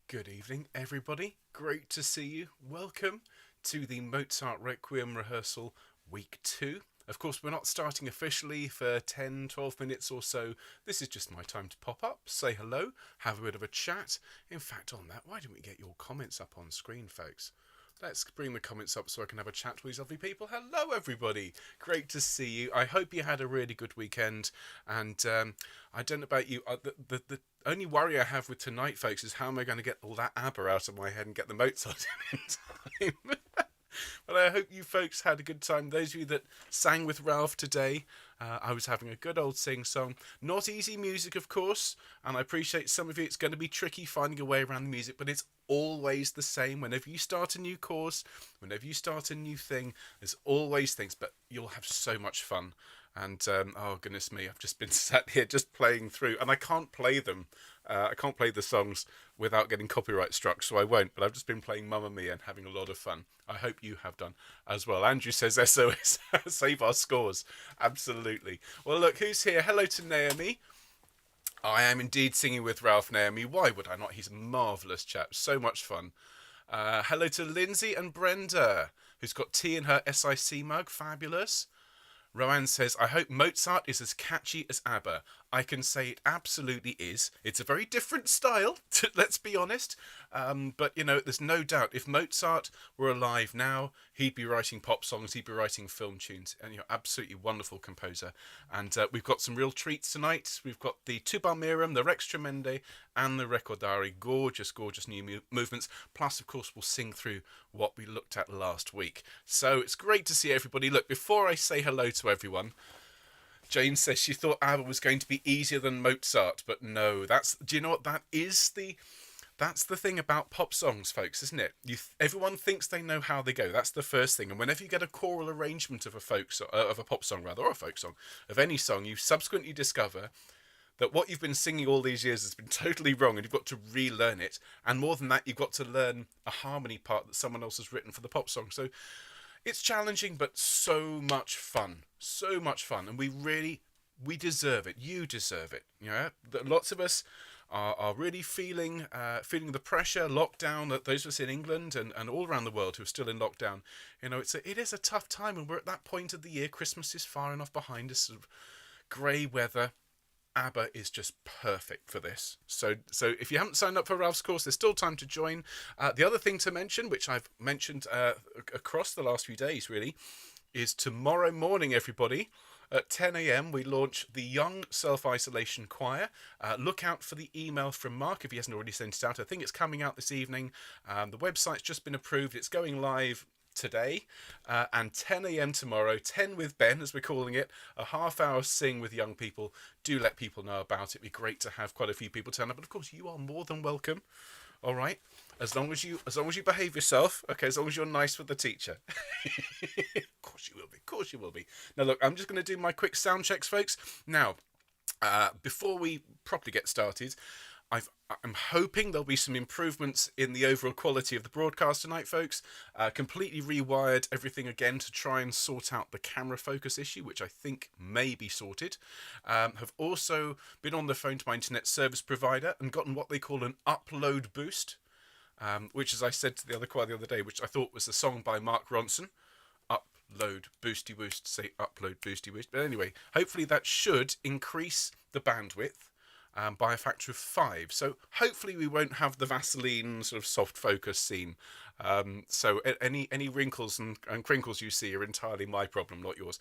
Good evening, everybody. Great to see you. Welcome to the Mozart Requiem Rehearsal Week 2. Of course, we're not starting officially for 10, 12 minutes or so. This is just my time to pop up, say hello, have a bit of a chat. In fact, on that, why don't we get your comments up on screen, folks? Let's bring the comments up so I can have a chat with these lovely people. Hello, everybody. Great to see you. I hope you had a really good weekend. And I don't know about you. The only worry I have with tonight, folks, is how am I going to get all that ABBA out of my head and get the Mozart in time. But I hope you folks had a good time. Those of you that sang with Ralph today, I was having a good old sing-song. Not easy music, of course, and I appreciate some of you. It's going to be tricky finding a way around the music, but it's always the same. Whenever you start a new course, whenever you start a new thing, there's always things, but you'll have so much fun. And, oh, goodness me, I've just been sat here just playing through, and I can't play them. I can't play the songs without getting copyright struck, so I won't. But I've just been playing Mamma Mia and having a lot of fun. I hope you have done as well. Andrew says SOS, save our scores. Absolutely. Well, look, who's here? Hello to Naomi. I am indeed singing with Ralph, Naomi. Why would I not? He's a marvellous chap. So much fun. Hello to Lindsay and Brenda, who's got tea in her SIC mug. Fabulous. Rowan says, I hope Mozart is as catchy as ABBA. I can say it absolutely is. It's a very different style, let's be honest. But, you know, there's no doubt if Mozart were alive now, he'd be writing pop songs, he'd be writing film tunes. And, you know, absolutely wonderful composer. And we've got some real treats tonight. We've got the Tuba Mirum, the Rex Tremendae, and the Recordare. Gorgeous, gorgeous new movements. Plus, of course, we'll sing through what we looked at last week. So it's great to see everybody. Look, before I say hello to everyone, Jane says she thought ABBA was going to be easier than Mozart, but no. Do you know what that is? That's the thing about pop songs, folks, isn't it? Everyone thinks they know how they go. That's the first thing. And whenever you get a choral arrangement of a pop song rather, or a folk song, of any song, you subsequently discover that what you've been singing all these years has been totally wrong, and you've got to relearn it. And more than that, you've got to learn a harmony part that someone else has written for the pop song. So it's challenging, but so much fun. So much fun. And we deserve it. You deserve it. You know, lots of us are really feeling the pressure, lockdown, that those of us in England and all around the world who are still in lockdown. You know, it is a tough time, and we're at that point of the year. Christmas is far enough behind us, sort of grey weather. ABBA is just perfect for this. So if you haven't signed up for Ralph's course, there's still time to join. The other thing to mention, which I've mentioned across the last few days, really, is tomorrow morning, everybody, at 10 a.m, we launch the Young Self-Isolation Choir. Look out for the email from Mark if he hasn't already sent it out. I think it's coming out this evening. The website's just been approved. It's going live today, and 10 a.m. tomorrow, 10 with Ben, as we're calling it, a half-hour sing with young people. Do let people know about it. It'd be great to have quite a few people turn up, but of course you are more than welcome. All right, as long as you behave yourself, okay, as long as you're nice with the teacher. Of course you will be. Now look, I'm just going to do my quick sound checks, folks. Now, before we properly get started, I'm hoping there'll be some improvements in the overall quality of the broadcast tonight, folks. Completely rewired everything again to try and sort out the camera focus issue, which I think may be sorted. Have also been on the phone to my internet service provider and gotten what they call an upload boost, which, as I said to the other choir the other day, which I thought was a song by Mark Ronson. Upload boosty boost, say upload boosty boost. But anyway, hopefully that should increase the bandwidth by a factor of 5. So hopefully we won't have the Vaseline sort of soft focus scene. So any wrinkles and crinkles you see are entirely my problem, not yours.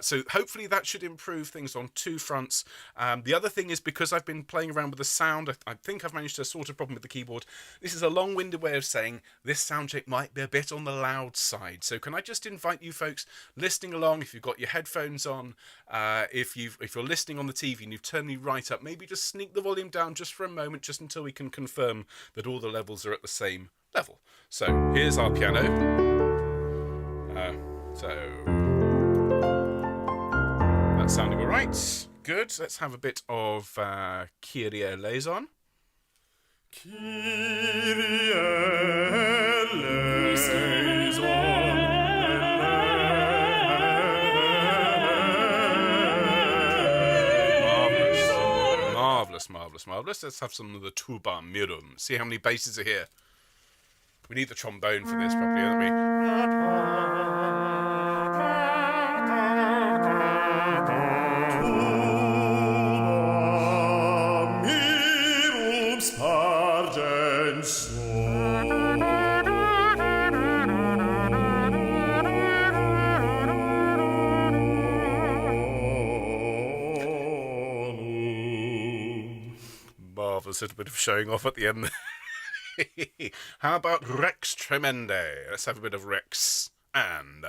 So hopefully that should improve things on two fronts. The other thing is, because I've been playing around with the sound, I think I've managed to sort a problem with the keyboard. This is a long-winded way of saying this sound check might be a bit on the loud side. So can I just invite you folks listening along, if you've got your headphones on, if you're listening on the TV and you've turned me right up, maybe just sneak the volume down just for a moment, just until we can confirm that all the levels are at the same level. So here's our piano. So that's sounding all right. Good. Let's have a bit of Kyrie eleison. Kyrie eleison. Marvellous, marvellous, marvellous. Let's have some of the Tuba Mirum. See how many basses are here. We need the trombone for this probably, don't we? Marvellous, little bit of showing off at the end. How about Rex Tremendae? Let's have a bit of Rex and...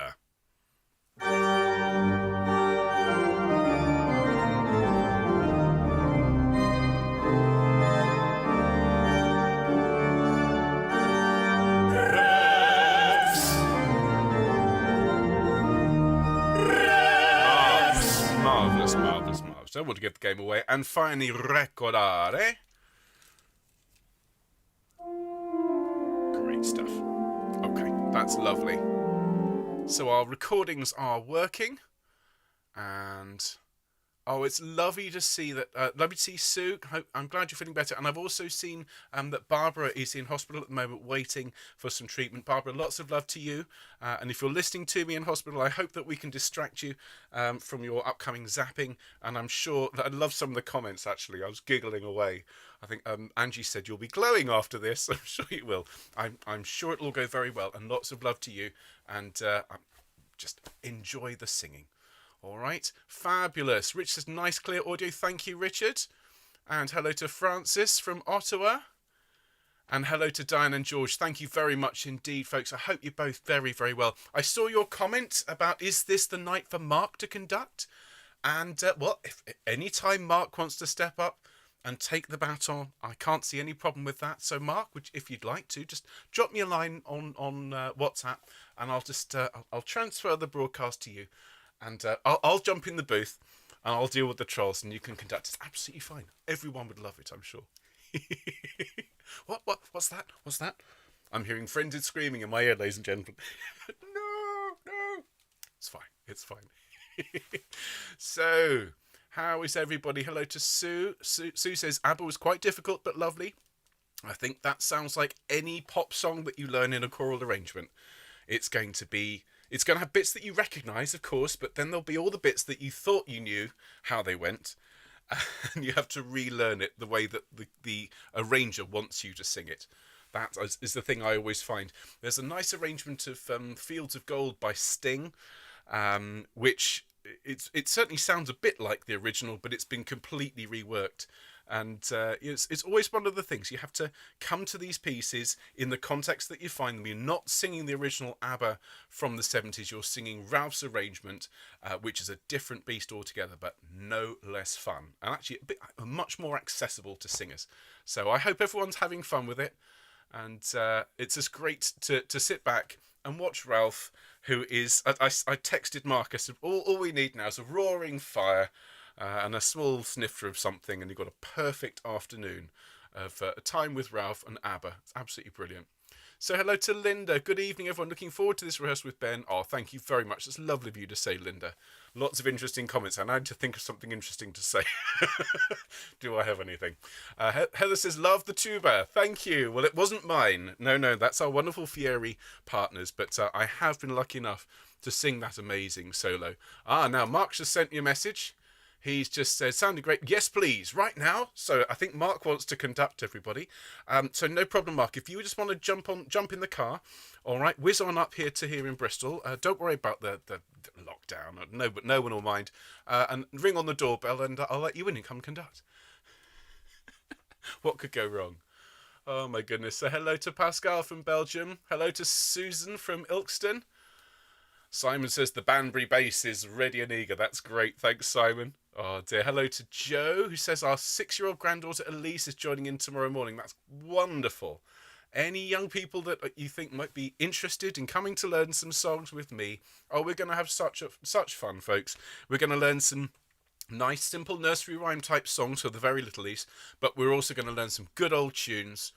Marvellous, marvellous, marvellous. Don't want to give the game away. And finally, Recordare. Great stuff. Okay, that's lovely. So our recordings are working, and oh, it's lovely to see that. Lovely to see Sue. I'm glad you're feeling better. And I've also seen that Barbara is in hospital at the moment, waiting for some treatment. Barbara, lots of love to you. And if you're listening to me in hospital, I hope that we can distract you from your upcoming zapping. And I'm sure that I love some of the comments. Actually, I was giggling away. I think Angie said you'll be glowing after this. I'm sure you will. I'm sure it'll go very well. And lots of love to you. And just enjoy the singing. All right, fabulous. Rich says, nice, clear audio. Thank you, Richard. And hello to Francis from Ottawa. And hello to Diane and George. Thank you very much indeed, folks. I hope you're both very, very well. I saw your comment about, is this the night for Mark to conduct? And, well, if any time Mark wants to step up and take the baton, I can't see any problem with that. So, Mark, if you'd like to, just drop me a line on WhatsApp, and I'll transfer the broadcast to you. And I'll jump in the booth and I'll deal with the trolls, and you can conduct. It's absolutely fine. Everyone would love it, I'm sure. What's that? What's that? I'm hearing frenzied screaming in my ear, ladies and gentlemen. No. It's fine. It's fine. So, how is everybody? Hello to Sue. Sue says, ABBA was quite difficult but lovely. I think that sounds like any pop song that you learn in a choral arrangement. It's going to have bits that you recognise, of course, but then there'll be all the bits that you thought you knew how they went, and you have to relearn it the way that the arranger wants you to sing it. That is the thing I always find. There's a nice arrangement of Fields of Gold by Sting, which it certainly sounds a bit like the original, but it's been completely reworked. And it's always one of the things. You have to come to these pieces in the context that you find them. You're not singing the original ABBA from the 70s. You're singing Ralph's arrangement, which is a different beast altogether, but no less fun. And actually much more accessible to singers. So I hope everyone's having fun with it. And it's just great to sit back and watch Ralph, who is... I texted Mark, I said, all we need now is a roaring fire... and a small snifter of something, and you've got a perfect afternoon of time with Ralph and ABBA. It's absolutely brilliant. So hello to Linda. Good evening, everyone. Looking forward to this rehearsal with Ben. Oh, thank you very much. It's lovely of you to say, Linda. Lots of interesting comments. I need to think of something interesting to say. Do I have anything? Heather says, love the tuba. Thank you. Well, it wasn't mine. No, that's our wonderful Fieri partners, but I have been lucky enough to sing that amazing solo. Now Mark's just sent you a message. He's just said, sounded great. Yes, please, right now. So I think Mark wants to conduct everybody. So no problem, Mark. If you just want to jump in the car, all right, whiz on up here in Bristol. Don't worry about the lockdown. No one will mind. And ring on the doorbell, and I'll let you in and come conduct. What could go wrong? Oh, my goodness. So hello to Pascal from Belgium. Hello to Susan from Ilkeston. Simon says the Banbury bass is ready and eager. That's great. Thanks, Simon. Oh, dear. Hello to Joe, who says our 6-year-old granddaughter Elise is joining in tomorrow morning. That's wonderful. Any young people that you think might be interested in coming to learn some songs with me? Oh, we're going to have such fun, folks. We're going to learn some nice, simple nursery rhyme type songs for the very little least, but we're also going to learn some good old tunes.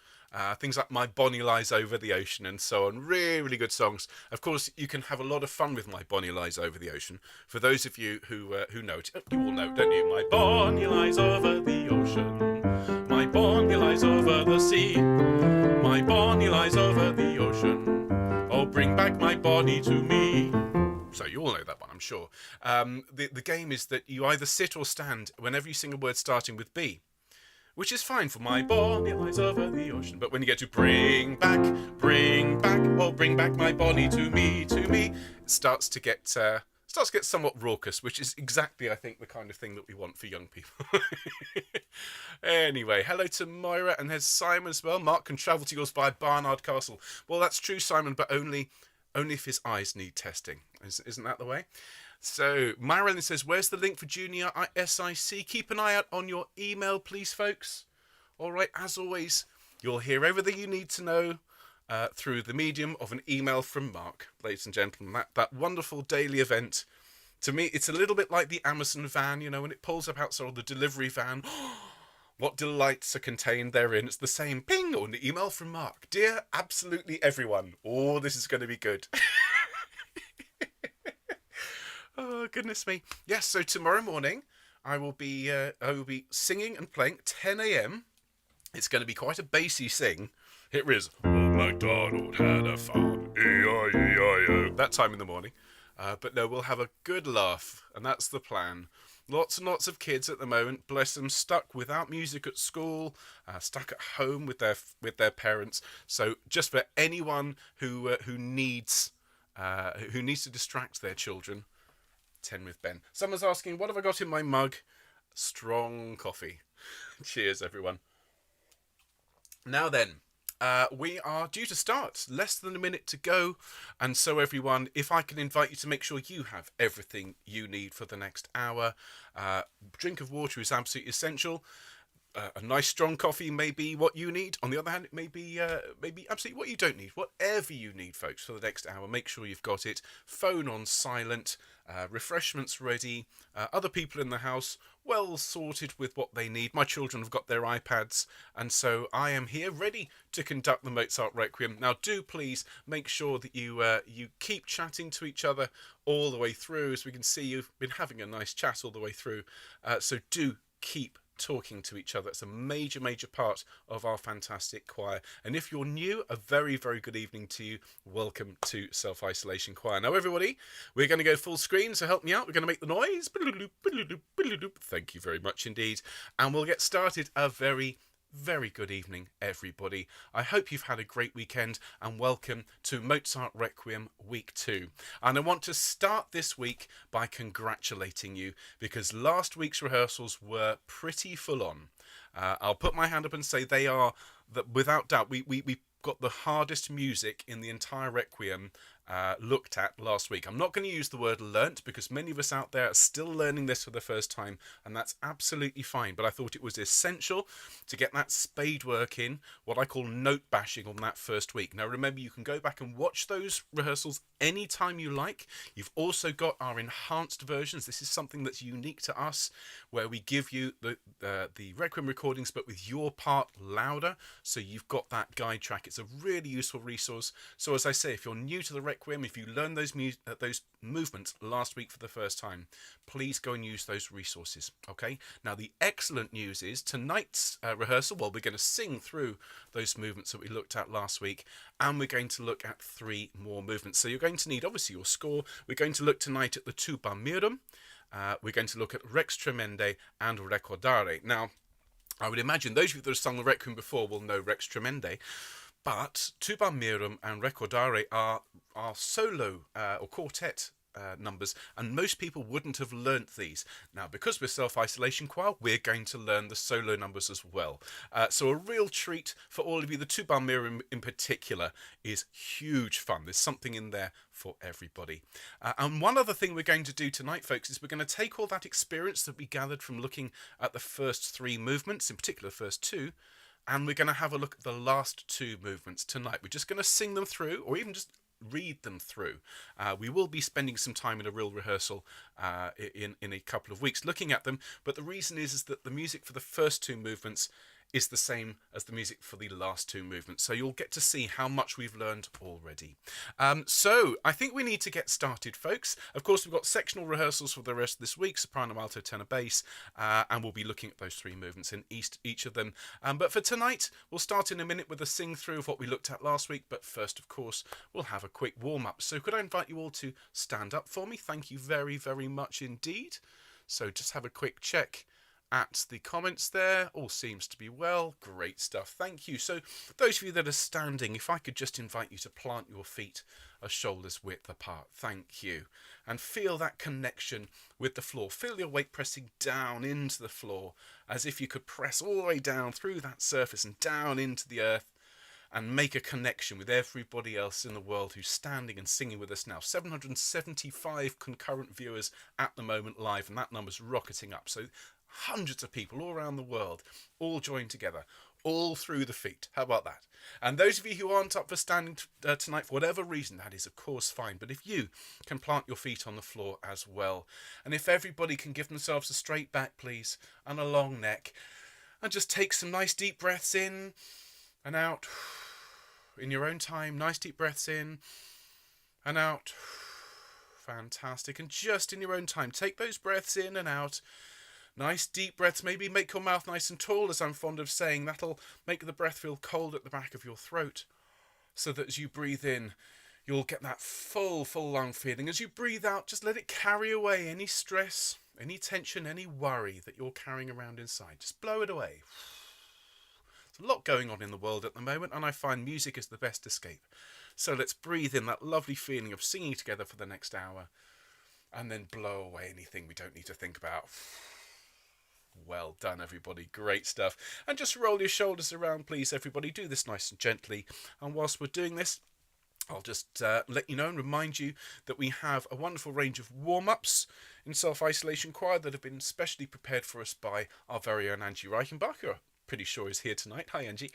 Things like My Bonnie Lies Over the Ocean and so on. Really, really good songs. Of course, you can have a lot of fun with My Bonnie Lies Over the Ocean. For those of you who know it, you all know, don't you? My Bonnie lies over the ocean. back my body to me. So you all know that one, I'm sure. The game is that you either sit or stand whenever you sing a word starting with B, which is fine for my bonnet lies over the ocean. But when you get to bring back, or bring back my bonnie to me, it starts to get somewhat raucous, which is exactly, I think, the kind of thing that we want for young people. Anyway, hello to Moira, and there's Simon as well. Mark can travel to yours via Barnard Castle. Well, that's true, Simon, but only if his eyes need testing. Isn't that the way? So, Marilyn says, where's the link for Junior SIC? Keep an eye out on your email, please, folks. All right, as always, you'll hear everything you need to know through the medium of an email from Mark, ladies and gentlemen. That wonderful daily event. To me, it's a little bit like the Amazon van, you know, when it pulls up outside the delivery van. What delights are contained therein. It's the same ping or an email from Mark. Dear absolutely everyone. Oh, this is going to be good. Oh, goodness me. Yes, so tomorrow morning I will be singing and playing 10 a.m. It's going to be quite a bassy sing. Here is Old MacDonald had a farm, E-I-E-I-O. That time in the morning. But no, we'll have a good laugh, and that's the plan. Lots and lots of kids at the moment, bless them, stuck without music at school, stuck at home with their parents. So just for anyone who needs to distract their children, 10 with Ben. Someone's asking, what have I got in my mug? Strong coffee. Cheers, everyone. Now then, we are due to start. Less than a minute to go. And so, everyone, if I can invite you to make sure you have everything you need for the next hour. Drink of water is absolutely essential. A nice strong coffee may be what you need. On the other hand, it may be absolutely what you don't need. Whatever you need, folks, for the next hour, make sure you've got it. Phone on silent, refreshments ready, other people in the house well sorted with what they need. My children have got their iPads, and so I am here ready to conduct the Mozart Requiem. Now, do please make sure that you keep chatting to each other all the way through. As we can see, you've been having a nice chat all the way through. So do keep talking to each other. It's a major part of our fantastic choir. And if you're new, a very good evening to you. Welcome to Self-Isolation Choir. Now everybody, we're going to go full screen, so help me out. We're going to make the noise. Thank you very much indeed, and we'll get started. A very good evening, everybody. I hope you've had a great weekend, and welcome to Mozart Requiem Week 2. And I want to start this week by congratulating you, because last week's rehearsals were pretty full on. I'll put my hand up and say they are, that without doubt, we got the hardest music in the entire Requiem looked at last week. I'm not going to use the word learnt, because many of us out there are still learning this for the first time, and that's absolutely fine. But I thought it was essential to get that spade work in, what I call note bashing, on that first week. Now remember, you can go back and watch those rehearsals anytime you like. You've also got our enhanced versions. This is something that's unique to us, where we give you the Requiem recordings, but with your part louder, so you've got that guide track. It's a really useful resource. So as I say, if you're new to the Requiem, if you learned those movements last week for the first time, please go and use those resources. Okay. Now the excellent news is tonight's rehearsal, well, we're going to sing through those movements that we looked at last week, and we're going to look at 3 more movements. So you're going to need, obviously, your score. We're going to look tonight at the Tuba Mirum. We're going to look at Rex Tremendae and Recordare. Now, I would imagine those of you that have sung the Requiem before will know Rex Tremendae. But Tuba Mirum and Recordare are solo or quartet numbers, and most people wouldn't have learnt these. Now, because we're Self-Isolation Choir, we're going to learn the solo numbers as well. So a real treat for all of you. The Tuba Mirum in particular is huge fun. There's something in there for everybody. And one other thing we're going to do tonight, folks, is we're going to take all that experience that we gathered from looking at the first 3 movements, in particular the first 2, and we're going to have a look at the last 2 movements tonight. We're just going to sing them through, or even just read them through. We will be spending some time in a real rehearsal in a couple of weeks looking at them, but the reason is that the music for the first 2 movements is the same as the music for the last two movements. So you'll get to see how much we've learned already. So I think we need to get started, folks. Of course, we've got sectional rehearsals for the rest of this week, soprano, alto, tenor, bass, and we'll be looking at those three movements in each of them. But for tonight, we'll start in a minute with a sing through of what we looked at last week. But first, of course, we'll have a quick warm up. So could I invite you all to stand up for me? Thank you very, very much indeed. So just have a quick check at the comments there. All seems to be well. Great stuff. Thank you. So those of you that are standing, if I could just invite you to plant your feet a shoulder's width apart. Thank you. And feel that connection with the floor. Feel your weight pressing down into the floor as if you could press all the way down through that surface and down into the earth and make a connection with everybody else in the world who's standing and singing with us now. 775 concurrent viewers at the moment live, and that number's rocketing up. So hundreds of people all around the world, all joined together, all through the feet. How about that? And those of you who aren't up for standing tonight for whatever reason, that is of course fine. But if you can plant your feet on the floor as well, and if everybody can give themselves a straight back, please, and a long neck, and just take some nice deep breaths in and out in your own time. Nice deep breaths in and out. Fantastic. And just in your own time, take those breaths in and out. Nice deep breaths. Maybe make your mouth nice and tall, as I'm fond of saying. That'll make the breath feel cold at the back of your throat, so that as you breathe in, you'll get that full lung feeling. As you breathe out, just let it carry away any stress, any tension, any worry that you're carrying around inside. Just blow it away. There's a lot going on in the world at the moment, and I find music is the best escape. So let's breathe in that lovely feeling of singing together for the next hour, and then blow away anything we don't need to think about. Well done, everybody. Great stuff. And just roll your shoulders around, please, everybody. Do this nice and gently. And whilst we're doing this, I'll just let you know and remind you that we have a wonderful range of warm-ups in Self-Isolation Choir that have been specially prepared for us by our very own Angie Reichenbach, who I'm pretty sure is here tonight. Hi, Angie.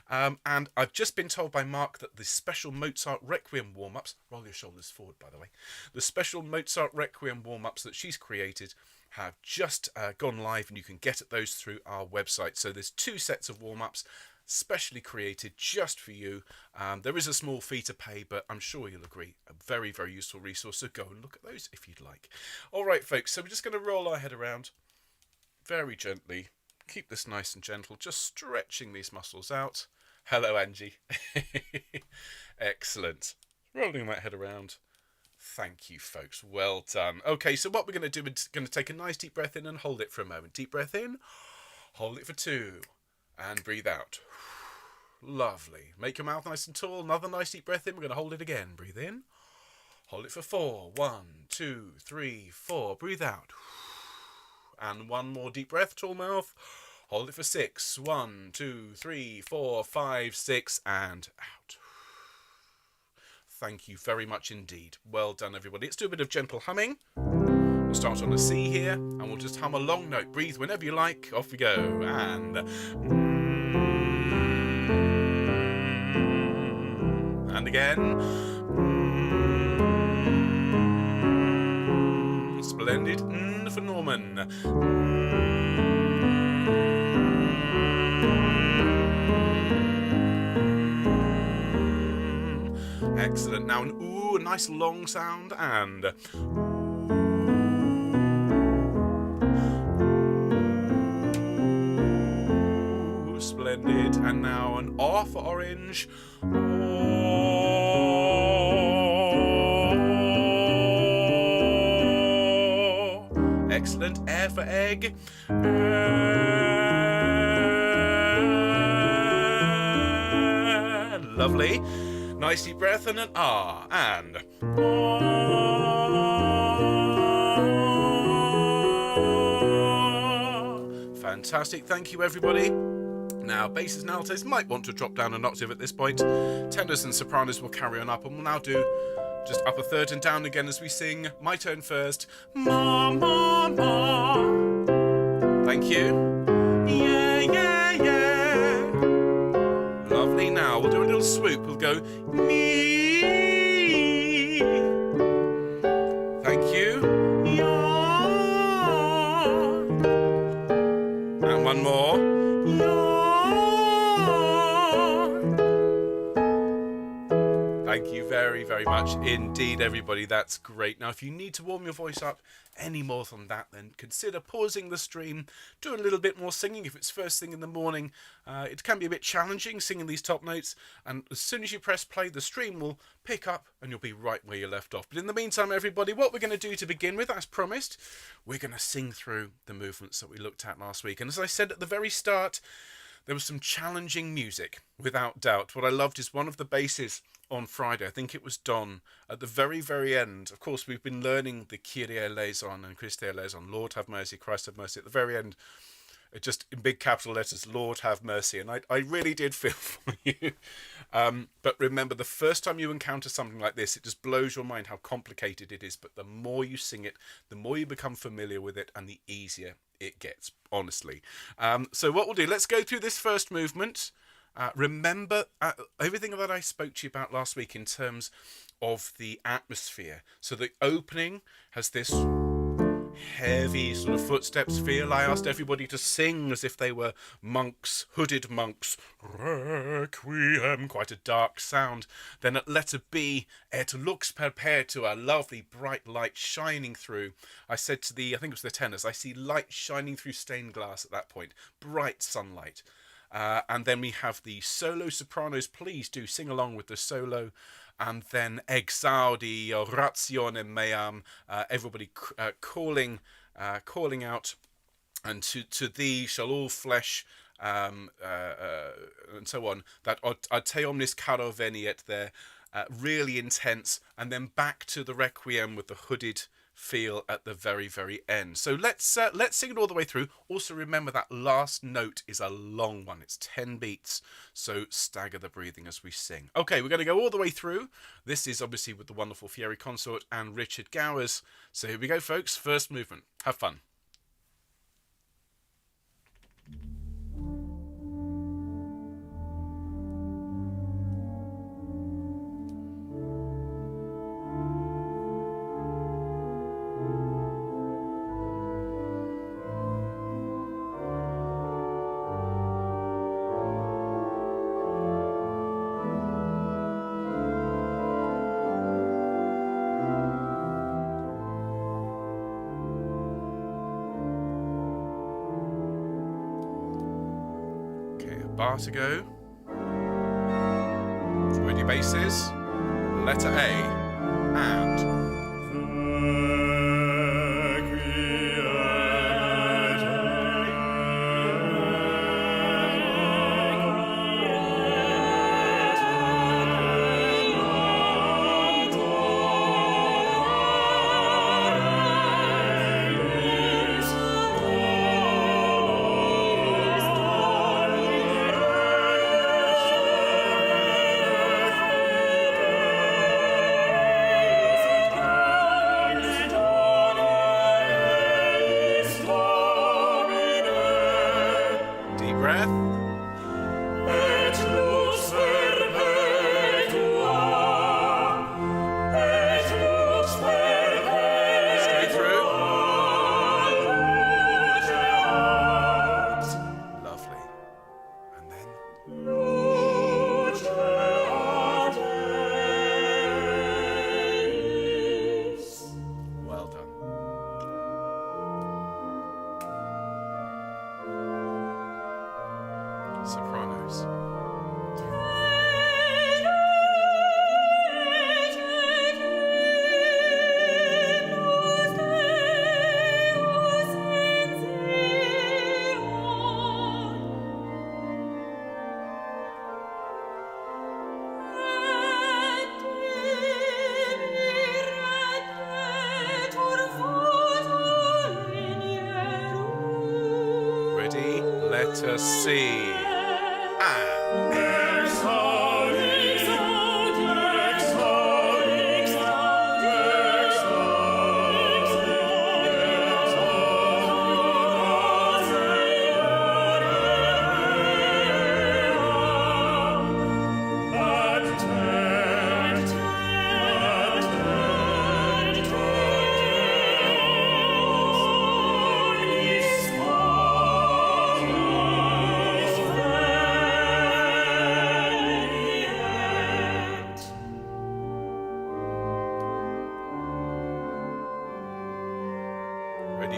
And I've just been told by Mark that the special Mozart Requiem warm-ups, roll your shoulders forward, by the way, the special Mozart Requiem warm-ups that she's created have just gone live, and you can get at those through our website. So there's 2 sets of warm-ups specially created just for you. There is a small fee to pay, but I'm sure you'll agree, a very, very useful resource. So go and look at those if you'd like. All right, folks, so we're just going to roll our head around very gently. Keep this nice and gentle, just stretching these muscles out. Hello, Angie. Excellent. Rolling that head around. Thank you, folks. Well done. Okay, so what we're going to do is going to take a nice deep breath in and hold it for a moment. Deep breath in, hold it for 2, and breathe out. Lovely. Make your mouth nice and tall. Another nice deep breath in. We're going to hold it again. Breathe in. Hold it for 4. 1, 2, 3, 4. Breathe out. And one more deep breath, tall mouth. Hold it for 6. 1, 2, 3, 4, 5, 6, and out. Thank you very much indeed. Well done, everybody. Let's do a bit of gentle humming. We'll start on a C here, and we'll just hum a long note. Breathe whenever you like. Off we go. And again. Splendid. For Norman. Excellent. Now an ooh, a nice long sound, and ooh, splendid. And now an R for orange. Excellent. E for egg. Lovely. Nice deep breath and an R. And fantastic. Thank you, everybody. Now, basses and altos might want to drop down an octave at this point. Tenors and sopranos will carry on up, and we'll now do just up a third and down again as we sing My Turn First. Ma, ma, ma. Thank you. Yeah, yeah, yeah. Lovely. Now we'll do a little swoop. We'll go me. Thank you. Ya. And one more. Ya. Thank you very, very much indeed, everybody. That's great. Now, if you need to warm your voice up any more than that, then consider pausing the stream, do a little bit more singing. If it's first thing in the morning, it can be a bit challenging singing these top notes, and as soon as you press play, the stream will pick up and you'll be right where you left off. But in the meantime, everybody, what we're going to do to begin with, as promised, we're going to sing through the movements that we looked at last week. And as I said at the very start, there was some challenging music, without doubt. What I loved is one of the basses on Friday, I think it was Don, at the very, very end. Of course, we've been learning the Kyrie eleison and Christe eleison, Lord have mercy, Christ have mercy. At the very end, it just in big capital letters, Lord have mercy. And I really did feel for you. But remember, the first time you encounter something like this, it just blows your mind how complicated it is. But the more you sing it, the more you become familiar with it, and the easier it gets, honestly. So what we'll do, let's go through this first movement. Remember everything that I spoke to you about last week in terms of the atmosphere. So the opening has this heavy sort of footsteps feel. I asked everybody to sing as if they were monks, hooded monks. Requiem, quite a dark sound. Then at letter B, et lux perpetua, lovely bright light shining through. I said to I think it was the tenors, I see light shining through stained glass at that point. Bright sunlight. And then we have the solo sopranos. Please do sing along with the solo. And then exaudi orationem meam, everybody calling out, and to thee shall all flesh, and so on. That ad te omnis caro veniet there, really intense, and then back to the Requiem with the hooded feel at the very, very end. So let's sing it all the way through. Also remember that last note is a long one. It's 10 beats, so stagger the breathing as we sing. Okay, we're going to go all the way through. This is obviously with the wonderful Fieri Consort and Richard Gowers. So here we go, folks. First movement. Have fun. Bar to go. Ready basses. Letter A and sopranos. Ready? Let us see.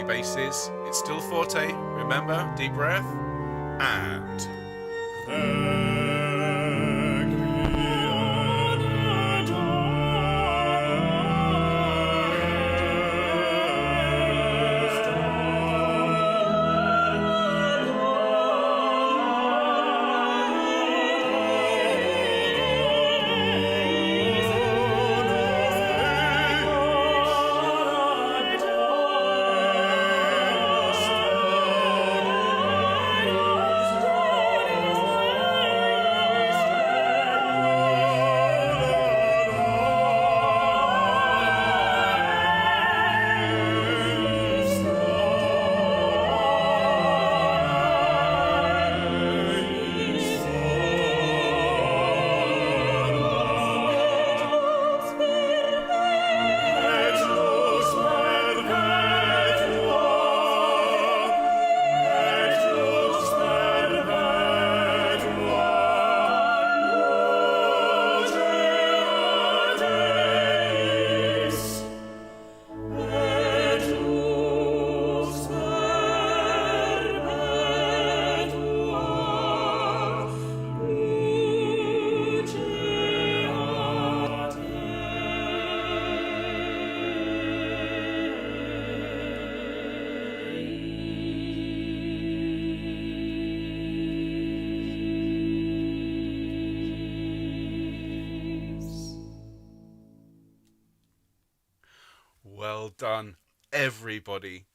basses. It's still forte. Remember, deep breath. And... Well done, everybody.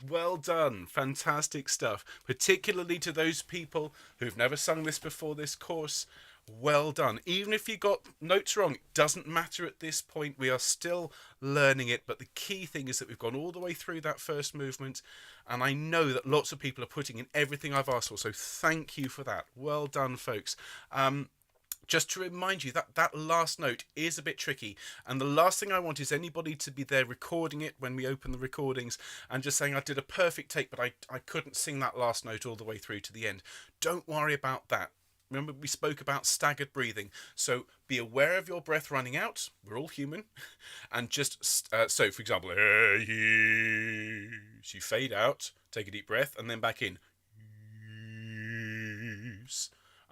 Well done. Fantastic stuff. Particularly to those people who've never sung this before this course. Well done. Even if you got notes wrong, it doesn't matter at this point. We are still learning it. But the key thing is that we've gone all the way through that first movement. And I know that lots of people are putting in everything I've asked for. So thank you for that. Well done, folks. Just to remind you that that last note is a bit tricky, and the last thing I want is anybody to be there recording it when we open the recordings and just saying I did a perfect take but I couldn't sing that last note all the way through to the end. Don't worry about that. Remember, we spoke about staggered breathing, so be aware of your breath running out. We're all human. And just so for example, you fade out, take a deep breath, and then back in.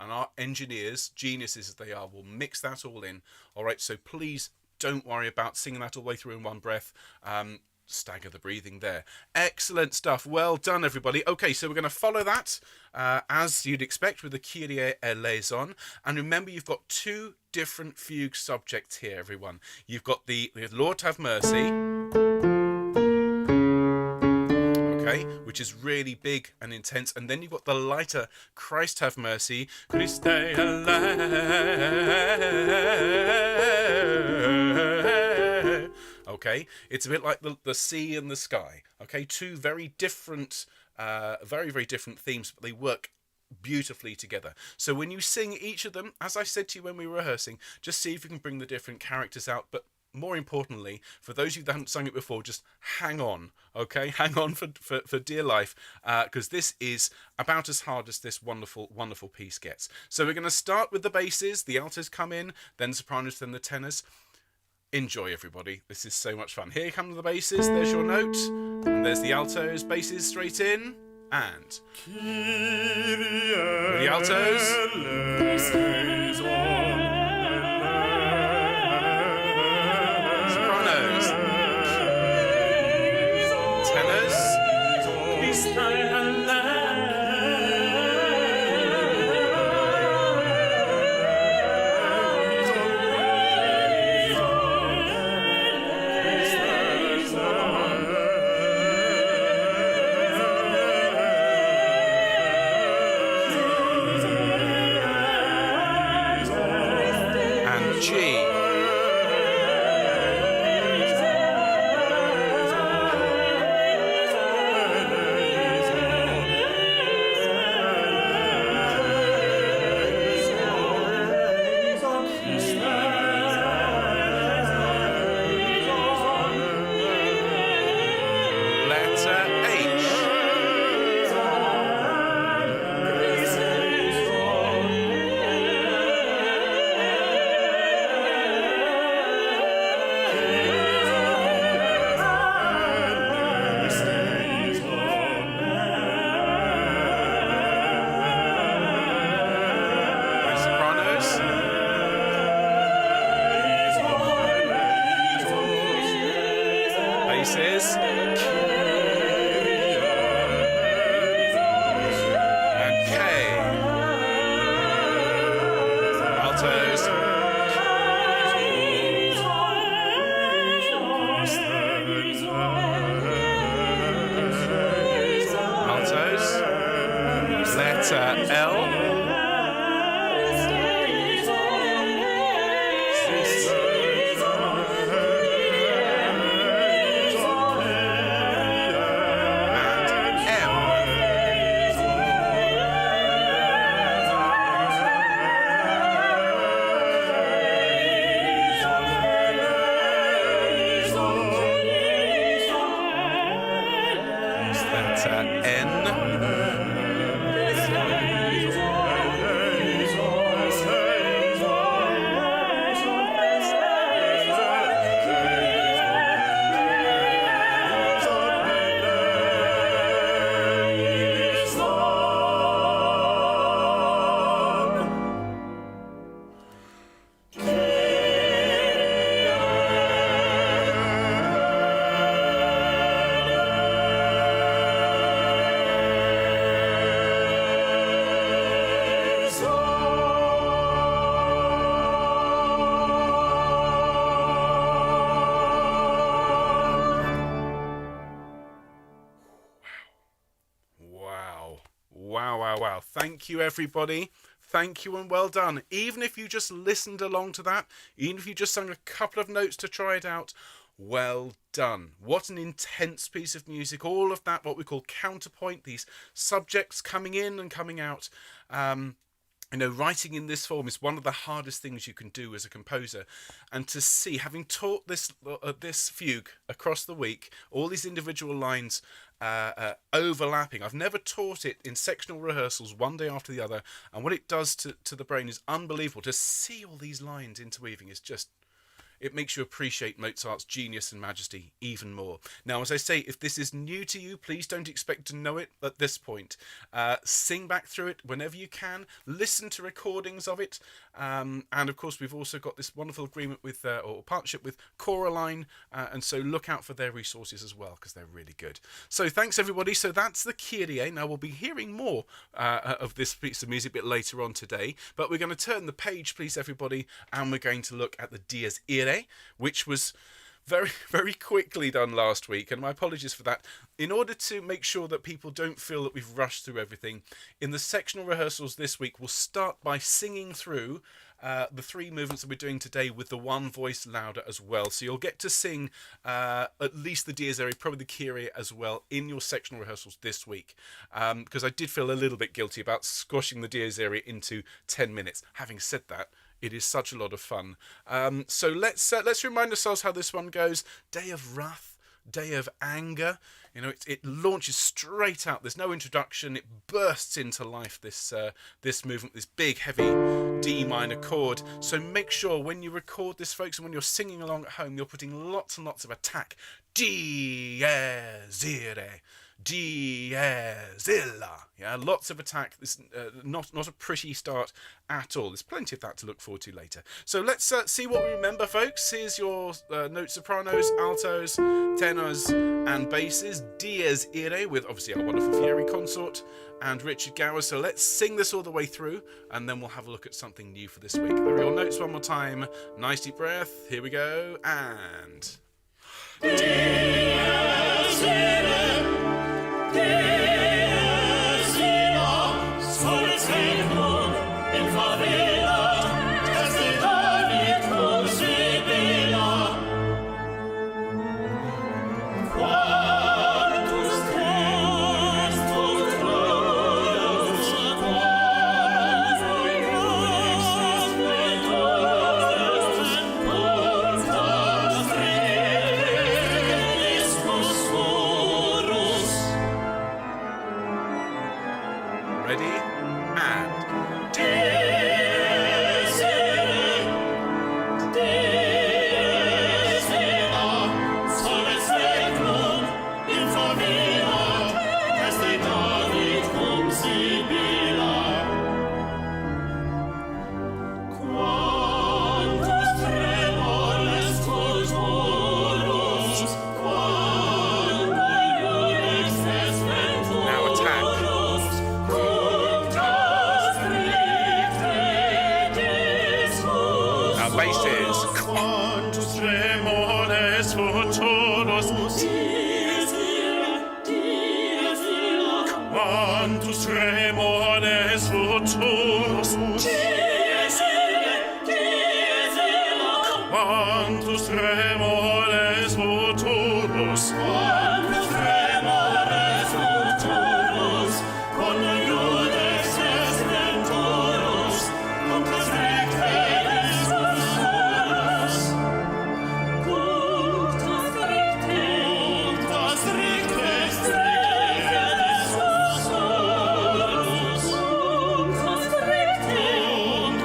And our engineers, geniuses as they are, will mix that all in. All right, so please don't worry about singing that all the way through in one breath. Stagger the breathing there. Excellent stuff. Well done, everybody. Okay, so we're going to follow that, as you'd expect, with the Kyrie eleison. And remember, you've got two different fugue subjects here, everyone. You've got the Lord have mercy, which is really big and intense, and then you've got the lighter Christ have mercy, Christe eleison. Okay, it's a bit like the sea and the sky. Okay, two very different, very different themes, but they work beautifully together. So when you sing each of them, as I said to you when we were rehearsing, just see if you can bring the different characters out, but more importantly, for those of you that haven't sung it before, just hang on, okay? Hang on for dear life, because this is about as hard as this wonderful, wonderful piece gets. So we're going to start with the basses. The altos come in, then sopranos, then the tenors. Enjoy, everybody. This is so much fun. Here come the basses. There's your note. And there's the altos. Basses straight in. And... with the altos. basses. And K. Altos. Altos. Letter L. Wow. Thank you, everybody. Thank you and well done. Even if you just listened along to that, even if you just sung a couple of notes to try it out, well done. What an intense piece of music. All of that, what we call counterpoint, these subjects coming in and coming out. Writing in this form is one of the hardest things you can do as a composer. And to see, having taught this fugue across the week, all these individual lines overlapping. I've never taught it in sectional rehearsals one day after the other, and what it does to the brain is unbelievable. To see all these lines interweaving is just, it makes you appreciate Mozart's genius and majesty even more. Now, as I say, if this is new to you, please don't expect to know it at this point. Sing back through it whenever you can. Listen to recordings of it. And of course, we've also got this wonderful agreement with, or partnership with Choraline. And so look out for their resources as well, because they're really good. So thanks, everybody. So that's the Kyrie. Now, we'll be hearing more of this piece of music a bit later on today. But we're going to turn the page, please, everybody. And we're going to look at the Dies Irae, which was very, very quickly done last week, and my apologies for that. In order to make sure that people don't feel that we've rushed through everything, in the sectional rehearsals this week, we'll start by singing through the three movements that we're doing today with the one voice louder as well. So you'll get to sing at least the Dies Irae, probably the Kyrie as well, in your sectional rehearsals this week. Because I did feel a little bit guilty about squashing the Dies Irae into 10 minutes. Having said that, it is such a lot of fun. So let's remind ourselves how this one goes. Day of wrath, day of anger. It launches straight out. There's no introduction. It bursts into life, this movement, this big, heavy D minor chord. So make sure when you record this, folks, and when you're singing along at home, you're putting lots and lots of attack. Dies Irae. Dies Illa. Yeah, lots of attack. This not a pretty start at all. There's plenty of that to look forward to later. So let's see what we remember, folks. Here's your note sopranos, altos, tenors, and basses. Dies Irae with obviously our wonderful Fieri consort and Richard Gower. So let's sing this all the way through, and then we'll have a look at something new for this week. There are your notes one more time. Nice deep breath. Here we go, and Dies Irae. Dies Irae, sol secum in favela, est David possibila. Quantus testum glorios, quantus exist vetus, quantus discus sorus. voices. Quantus tremores futurus, quantus tremores futurus, quantus tremores futurus, quantus tremores futurus, conjudes est venturus, quantus rectes futurus, quantus rectes futurus,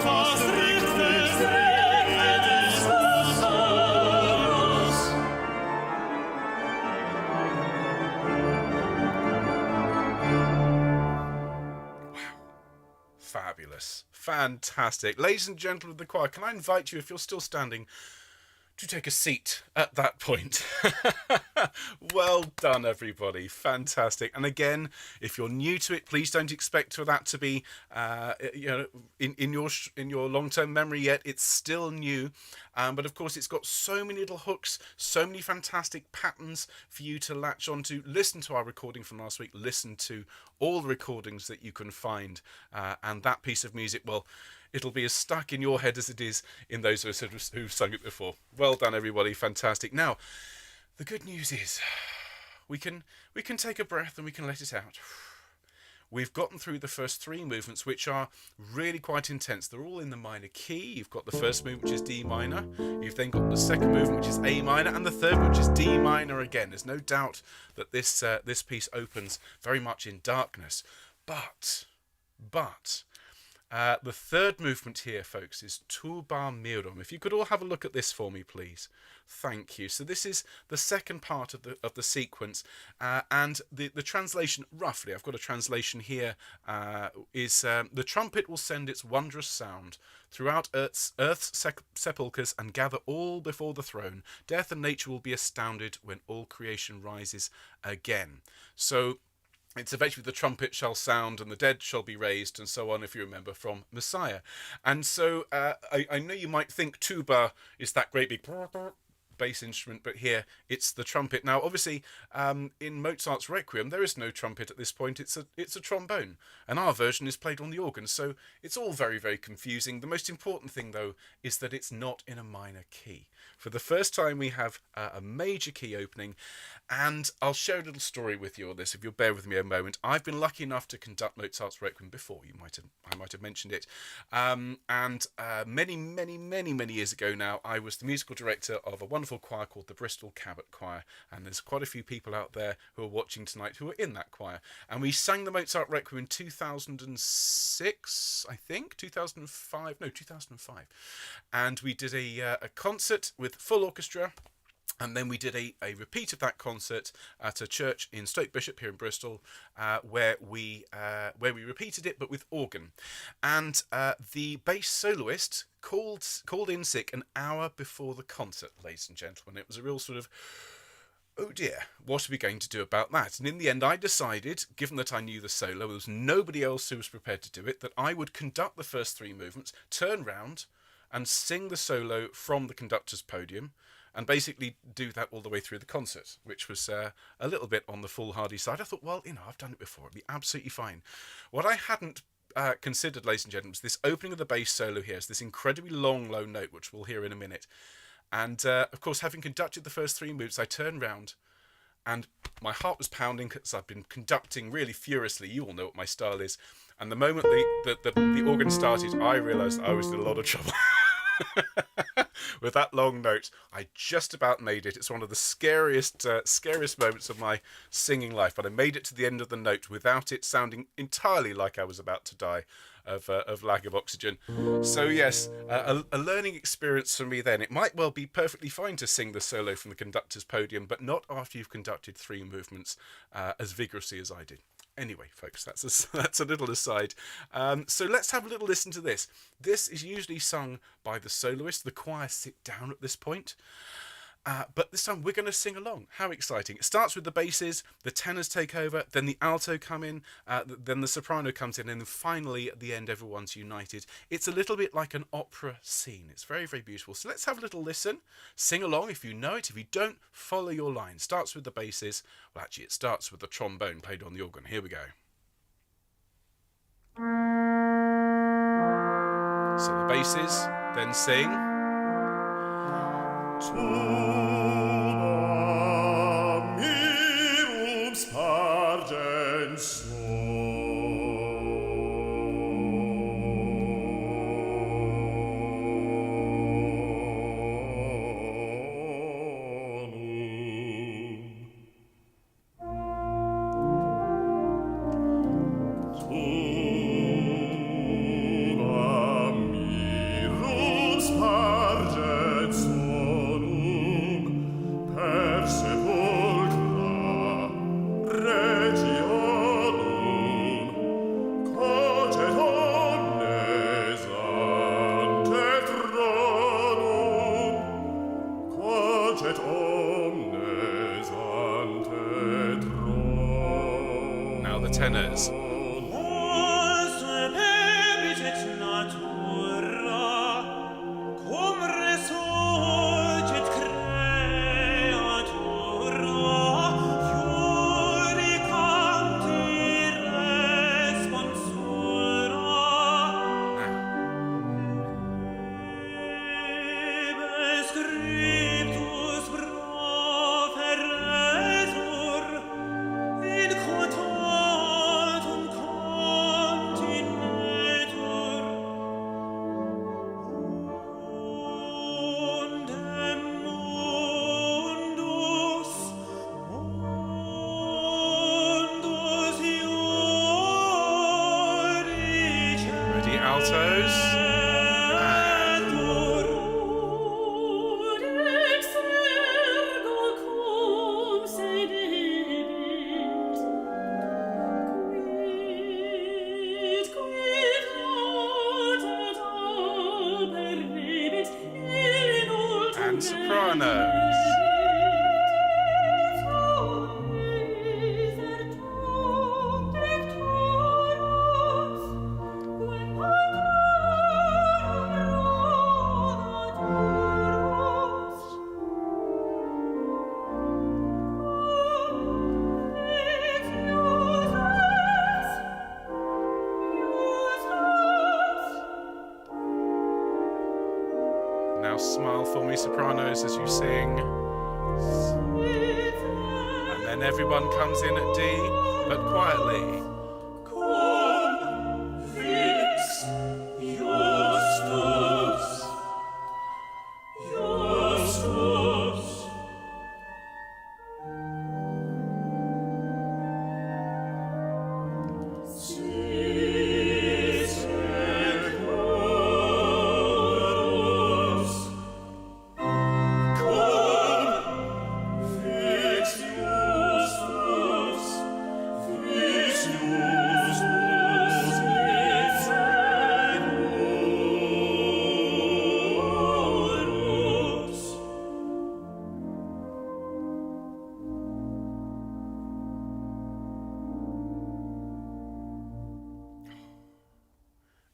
quantus Fabulous. Fantastic. Ladies and gentlemen of the choir, can I invite you, if you're still standing, to take a seat at that point? Well done, everybody. Fantastic. And again, if you're new to it, please don't expect for that to be in your long-term memory yet. It's still new. But of course, it's got so many little hooks, so many fantastic patterns for you to latch onto. Listen to our recording from last week. Listen to all the recordings that you can find. And that piece of music, well, it'll be as stuck in your head as it is in those of us who've sung it before. Well done, everybody. Fantastic. Now, the good news is we can take a breath and we can let it out. We've gotten through the first three movements, which are really quite intense. They're all in the minor key. You've got the first movement, which is D minor. You've then got the second movement, which is A minor, and the third one, which is D minor again. There's no doubt that this piece opens very much in darkness. But the third movement here, folks, is Tuba Mirum. If you could all have a look at this for me, please. Thank you. So this is the second part of the sequence, and the translation, roughly, I've got a translation here, is the trumpet will send its wondrous sound throughout earth's sepulchres and gather all before the throne. Death and nature will be astounded when all creation rises again. So it's eventually the trumpet shall sound and the dead shall be raised, and so on, if you remember from Messiah. And so I know you might think tuba is that great big bass instrument, but here it's the trumpet. Now, obviously, in Mozart's Requiem, there is no trumpet at this point. It's a trombone, and our version is played on the organ. So it's all very, very confusing. The most important thing, though, is that it's not in a minor key. For the first time, we have a major key opening, and I'll share a little story with you on this, if you'll bear with me a moment. I've been lucky enough to conduct Mozart's Requiem before. I might have mentioned it. Many years ago now, I was the musical director of a wonderful choir called the Bristol Cabot Choir, and there's quite a few people out there who are watching tonight who are in that choir. And we sang the Mozart Requiem in 2006, I think, 2005. And we did a concert with full orchestra. And then we did a repeat of that concert at a church in Stoke Bishop here in Bristol, where we repeated it, but with organ. And the bass soloist called in sick an hour before the concert, ladies and gentlemen. It was a real sort of, oh dear, what are we going to do about that? And in the end, I decided, given that I knew the solo, there was nobody else who was prepared to do it, that I would conduct the first three movements, turn round, and sing the solo from the conductor's podium, and basically do that all the way through the concert, which was a little bit on the foolhardy side. I thought, well, I've done it before. It'd be absolutely fine. What I hadn't considered, ladies and gentlemen, was this opening of the bass solo here. It's this incredibly long, low note, which we'll hear in a minute. And, of course, having conducted the first three moves, I turned round, and my heart was pounding because I've been conducting really furiously. You all know what my style is. And the moment the organ started, I realised I was in a lot of trouble. With that long note, I just about made it. It's one of the scariest moments of my singing life, but I made it to the end of the note without it sounding entirely like I was about to die of lack of oxygen. So yes, a learning experience for me then. It might well be perfectly fine to sing the solo from the conductor's podium, but not after you've conducted three movements as vigorously as I did. Anyway, folks, that's a little aside. So let's have a little listen to this. This is usually sung by the soloist. The choir sit down at this point. But this time we're going to sing along. How exciting. It starts with the basses, the tenors take over, then the alto come in, then the soprano comes in, and then finally at the end everyone's united. It's a little bit like an opera scene. It's very, very beautiful. So let's have a little listen. Sing along if you know it. If you don't, follow your line. Starts with the basses. Well, actually, it starts with the trombone played on the organ. Here we go. So the basses, then sing. Tuba Mirum spargens Now the tenors. And sopranos. Now smile for me, sopranos, as you sing. And then everyone comes in at D, but quietly.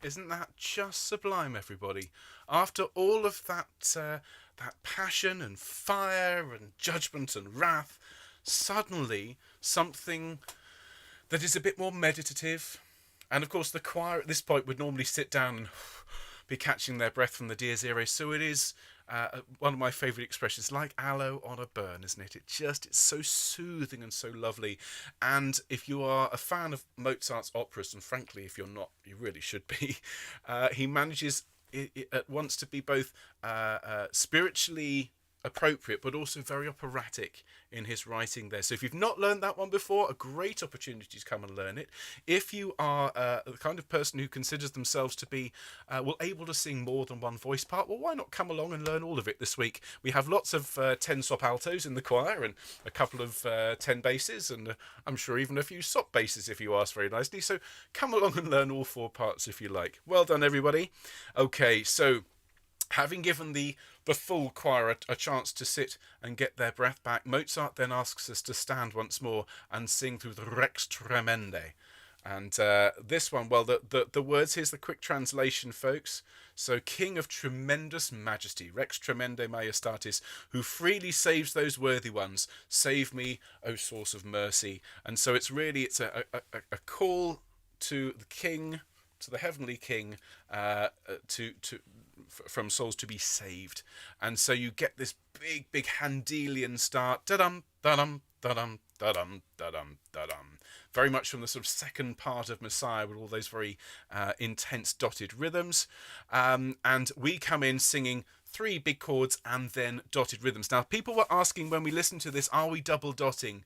Isn't that just sublime, everybody? After all of that passion and fire and judgment and wrath, suddenly something that is a bit more meditative. And of course the choir at this point would normally sit down and be catching their breath from the Dies Irae. So it is one of my favourite expressions, like aloe on a burn, isn't it? It's so soothing and so lovely. And if you are a fan of Mozart's operas, and frankly, if you're not, you really should be, he manages at once to be both spiritually appropriate but also very operatic in his writing there. So if you've not learned that one before, a great opportunity to come and learn it. If you are the kind of person who considers themselves to be able to sing more than one voice part, well, why not come along and learn all of it this week? We have lots of 10 sop altos in the choir and a couple of 10 basses, and I'm sure even a few sop basses if you ask very nicely. So come along and learn all four parts if you like. Well done, everybody. Okay, so Having given the full choir a chance to sit and get their breath back, Mozart then asks us to stand once more and sing through the Rex Tremendae. And this one, well, the words, here's the quick translation, folks. So, King of tremendous majesty, Rex Tremendae Majestatis, who freely saves those worthy ones, save me, O source of mercy. And so it's a call to the King, to the heavenly King, from souls to be saved. And so you get this big Handelian start, da-dum, da-dum, da-dum, da-dum, da-dum, da-dum. Very much from the sort of second part of Messiah with all those very intense dotted rhythms. And we come in singing 3 big chords and then dotted rhythms. Now, people were asking when we listened to this, are we double dotting?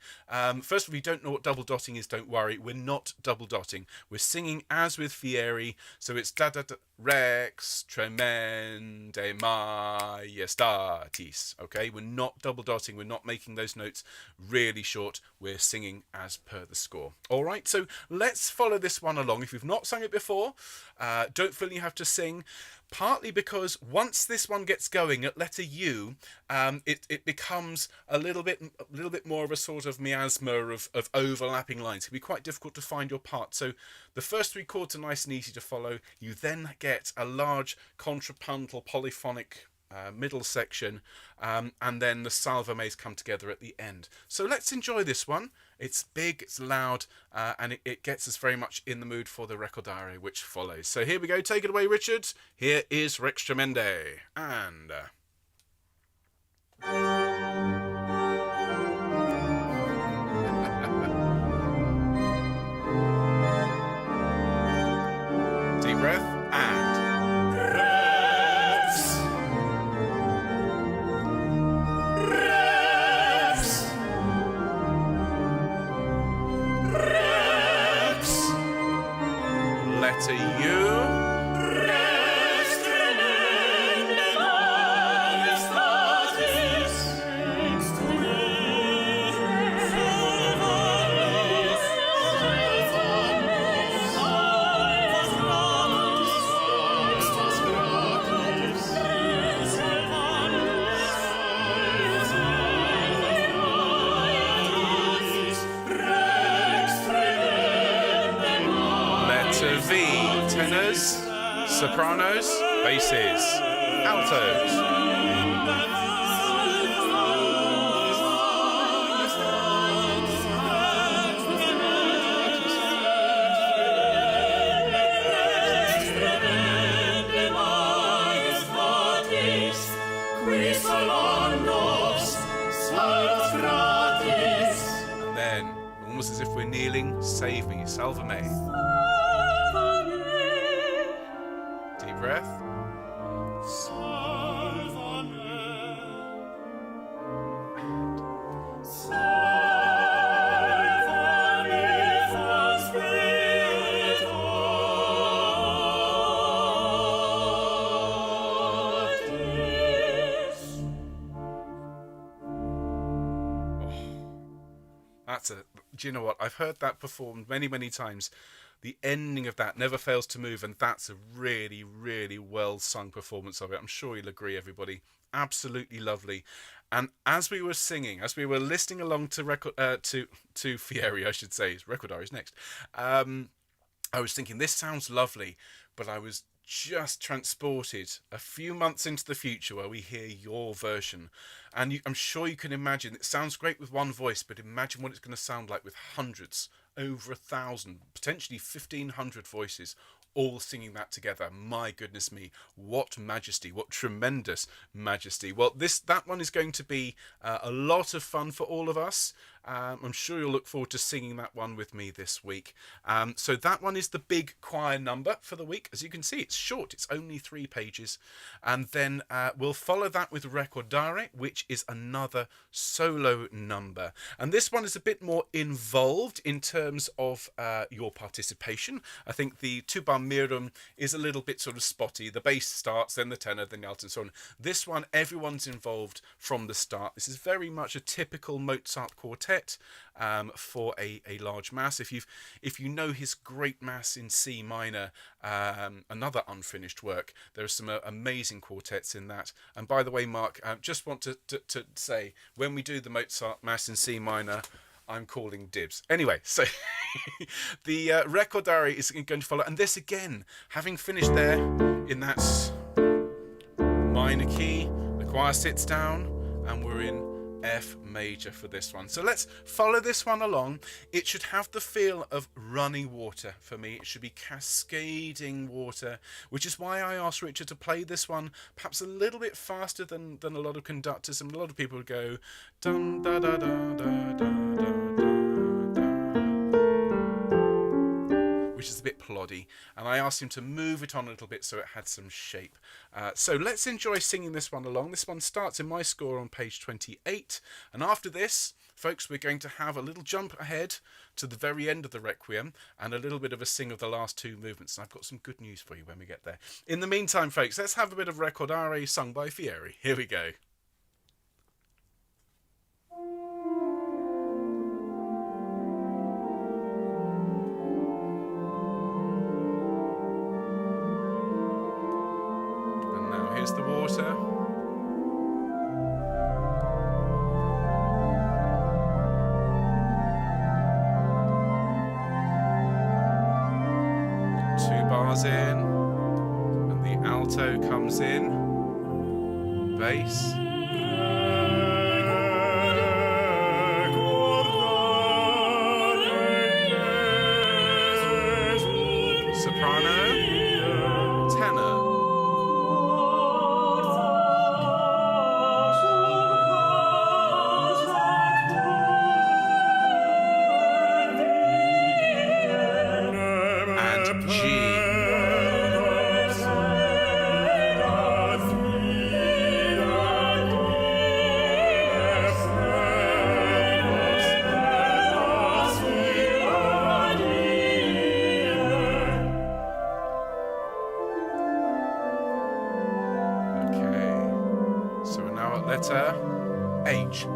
First of all, if you don't know what double dotting is, don't worry. We're not double dotting. We're singing as with Fieri. So it's da-da-da, Rex Tremendae Majestatis. Okay, we're not double dotting. We're not making those notes really short. We're singing as per the score. All right, so let's follow this one along. If you've not sung it before, don't feel you have to sing. Partly because once this one gets going at letter U, it becomes a little bit more of a sort of miasma of overlapping lines. It can be quite difficult to find your part. So the first 3 chords are nice and easy to follow. You then get a large contrapuntal polyphonic middle section, and then the salve mays come together at the end. So let's enjoy this one. It's big, it's loud, and it gets us very much in the mood for the Recordare, which follows. So here we go. Take it away, Richard. Here is Rex Tremendae. And... deep breath, and... letter U. V, tenors, sopranos, basses, altos. And then, almost as if we're kneeling, save me, salve me. Deep breath. Do you know what? I've heard that performed many, many times. The ending of that never fails to move, and that's a really, really well sung performance of it. I'm sure you'll agree, everybody. Absolutely lovely. And as we were singing, as we were listening along to Fieri, I should say, Recordare is next. I was thinking, this sounds lovely, but I was just transported a few months into the future where we hear your version. And I'm sure you can imagine, it sounds great with one voice, but imagine what it's going to sound like with hundreds, over 1,000, potentially 1,500 voices, all singing that together. My goodness me, what majesty, what tremendous majesty. Well, that one is going to be a lot of fun for all of us. I'm sure you'll look forward to singing that one with me this week. So that one is the big choir number for the week. As you can see, it's short. It's only 3 pages. And then we'll follow that with Recordare, which is another solo number. And this one is a bit more involved in terms of your participation. I think the Tuba Mirum is a little bit sort of spotty. The bass starts, then the tenor, then the alto, and so on. This one, everyone's involved from the start. This is very much a typical Mozart quartet. quartet for a large mass. If you know his great mass in C minor, another unfinished work, there are some amazing quartets in that. And by the way, Mark, just want to say, when we do the Mozart mass in C minor, I'm calling dibs. Anyway, so the Recordare is going to follow. And this again, having finished there in that minor key, the choir sits down and we're in F major for this one. So let's follow this one along. It should have the feel of running water for me. It should be cascading water, which is why I asked Richard to play this one perhaps a little bit faster than a lot of conductors. And a lot of people would go dun da da da da da da, which is a bit ploddy, and I asked him to move it on a little bit so it had some shape. So let's enjoy singing this one along. This one starts in my score on page 28, and after this, folks, we're going to have a little jump ahead to the very end of the Requiem and a little bit of a sing of the last two movements, and I've got some good news for you when we get there. In the meantime, folks, let's have a bit of Recordare sung by Fieri. Here we go. The water. Two bars in, and the alto comes in, bass, soprano, tenor, letter H.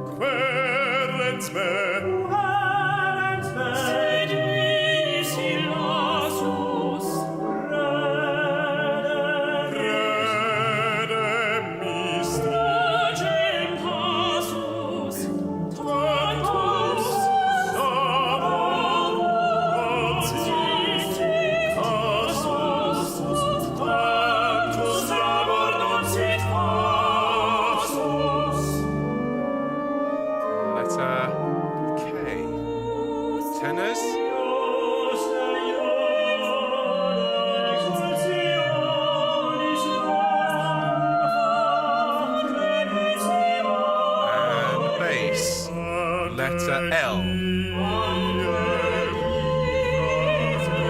Letter L.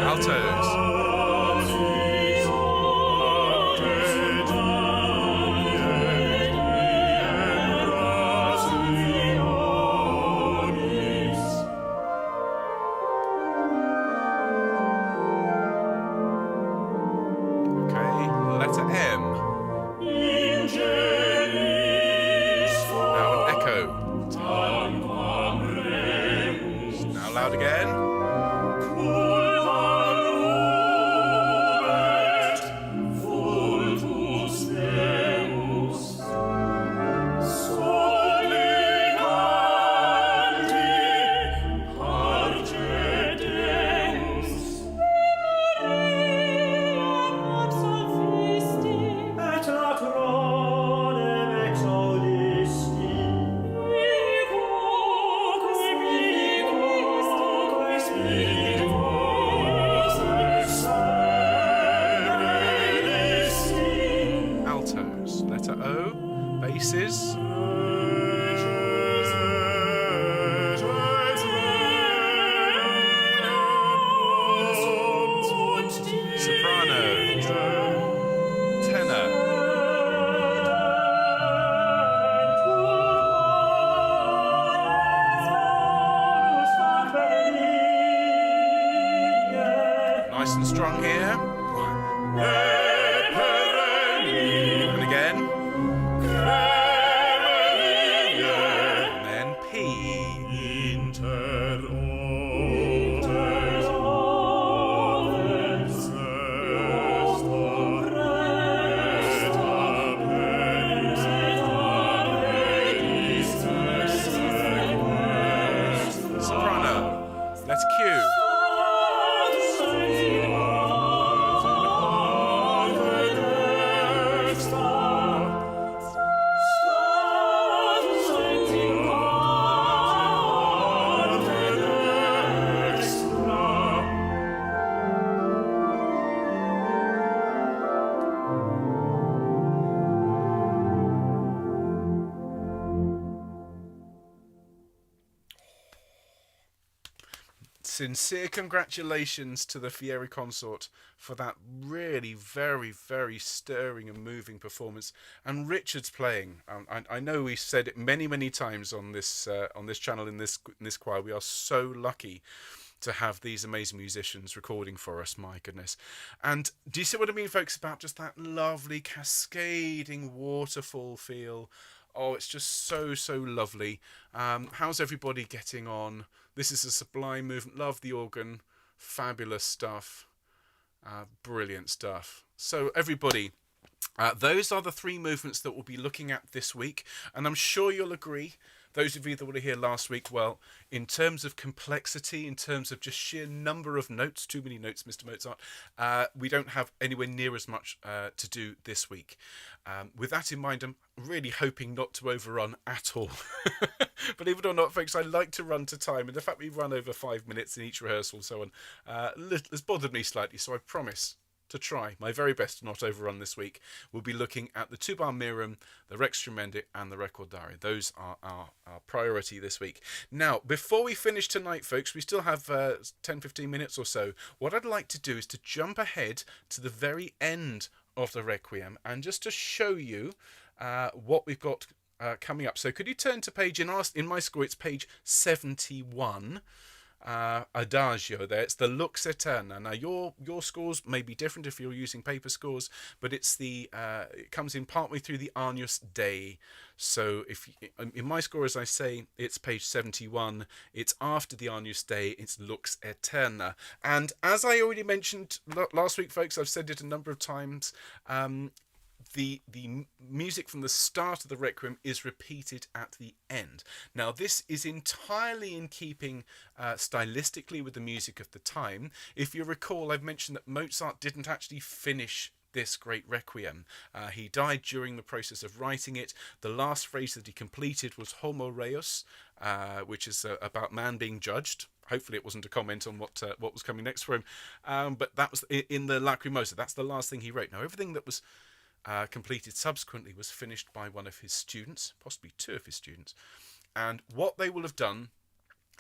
Altos. Okay, letter M. Now an echo. Loud again. Letter O, basses. Soprano. Tenor. Nice and strong here. And again. sincere congratulations to the Fieri Consort for that really very, very stirring and moving performance. And Richard's playing. I know we've said it many, many times on this channel in this choir. We are so lucky to have these amazing musicians recording for us. My goodness. And do you see what I mean, folks, about just that lovely cascading waterfall feel? Oh, it's just so, so lovely. How's everybody getting on? This is a sublime movement. Love the organ. Fabulous stuff. Brilliant stuff. So everybody, those are the three movements that we'll be looking at this week. And I'm sure you'll agree, those of you that were here last week, well, in terms of complexity, in terms of just sheer number of notes, too many notes, Mr. Mozart, we don't have anywhere near as much to do this week. With that in mind, I'm really hoping not to overrun at all. Believe it or not, folks, I like to run to time, and the fact we run over 5 minutes in each rehearsal and so on has bothered me slightly, so I promise to try my very best to not overrun this week. We'll be looking at the Tuba Mirum, the Rex Tremendae, and the Recordare. Those are our priority this week. Now, before we finish tonight, folks, we still have 10-15 minutes or so. What I'd like to do is to jump ahead to the very end of the Requiem and just to show you what we've got coming up. So could you turn to page, in my score, it's page 71. Adagio there. It's the Lux Aeterna. Now your scores may be different if you're using paper scores, but it's it comes in partway through the Agnus Dei. So if in my score, as I say, it's page 71. It's after the Agnus Dei. It's Lux Aeterna. And as I already mentioned last week, folks, I've said it a number of times. The music from the start of the Requiem is repeated at the end. Now, this is entirely in keeping stylistically with the music of the time. If you recall, I've mentioned that Mozart didn't actually finish this great Requiem. He died during the process of writing it. The last phrase that he completed was Homo Reus, which is about man being judged. Hopefully it wasn't a comment on what was coming next for him. But that was in the Lacrimosa. That's the last thing he wrote. Now, everything that was completed subsequently was finished by one of his students, possibly two of his students. And what they will have done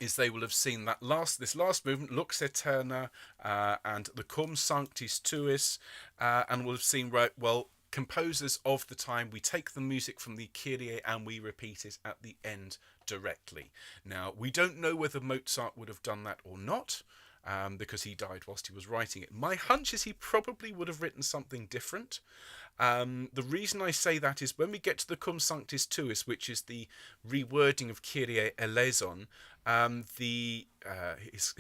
is they will have seen that this last movement, Lux Aeterna, and the Cum Sanctis Tuis, and will have seen, right, well, composers of the time, we take the music from the Kyrie and we repeat it at the end directly. Now, we don't know whether Mozart would have done that or not, because he died whilst he was writing it. My hunch is he probably would have written something different. The reason I say that is when we get to the Cum Sanctis Tuis, which is the rewording of Kyrie eleison, his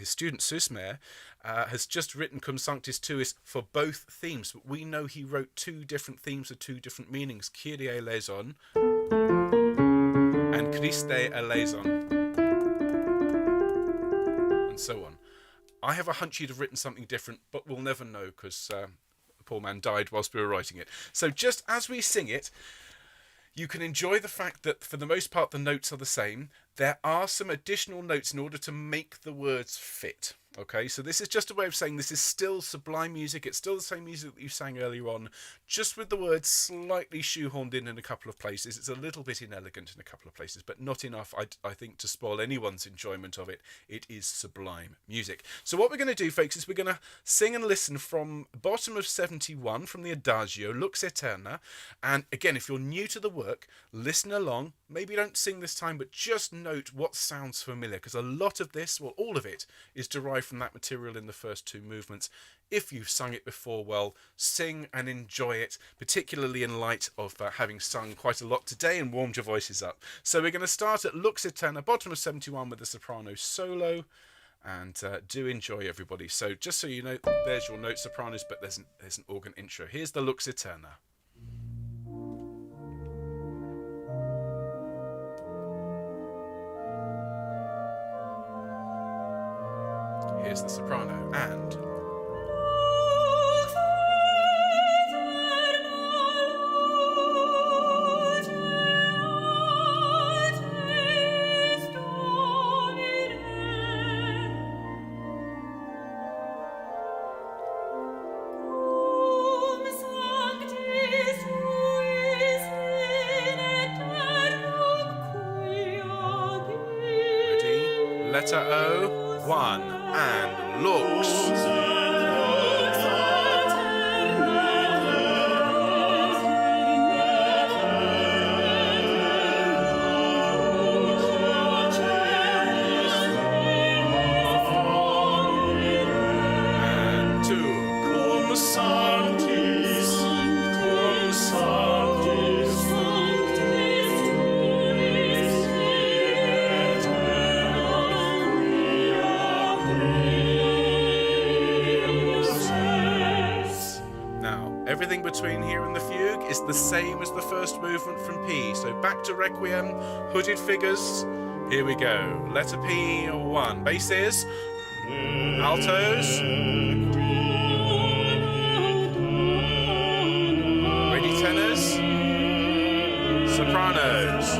student Susmer has just written Cum Sanctis Tuis for both themes, but we know he wrote two different themes with two different meanings, Kyrie eleison and Christe eleison, and so on. I have a hunch he'd have written something different, but we'll never know because the poor man died whilst we were writing it. So just as we sing it, you can enjoy the fact that for the most part the notes are the same. There are some additional notes in order to make the words fit. Okay, so this is just a way of saying this is still sublime music. It's still the same music that you sang earlier on, just with the words slightly shoehorned in a couple of places. It's a little bit inelegant in a couple of places, but not enough, I think, to spoil anyone's enjoyment of it. It is sublime music. So what we're going to do, folks, is we're going to sing and listen from bottom of 71, from the Adagio, Lux Aeterna. And again, if you're new to the work, listen along. Maybe don't sing this time, but just note what sounds familiar, because a lot of this, well, all of it, is derived from that material in the first two movements. If you've sung it before, well, sing and enjoy it, particularly in light of having sung quite a lot today and warmed your voices up. So we're going to start at Lux Aeterna, bottom of 71, with the soprano solo, and do enjoy, everybody. So just so you know, there's your note, sopranos, but there's an organ intro. Here's the Lux Aeterna. Here's the soprano, and ready? Letter O, 1. and Lux. Everything between here and the fugue is the same as the first movement from P. So back to Requiem, hooded figures. Here we go. Letter P, 1. Basses, altos, ready tenors, sopranos.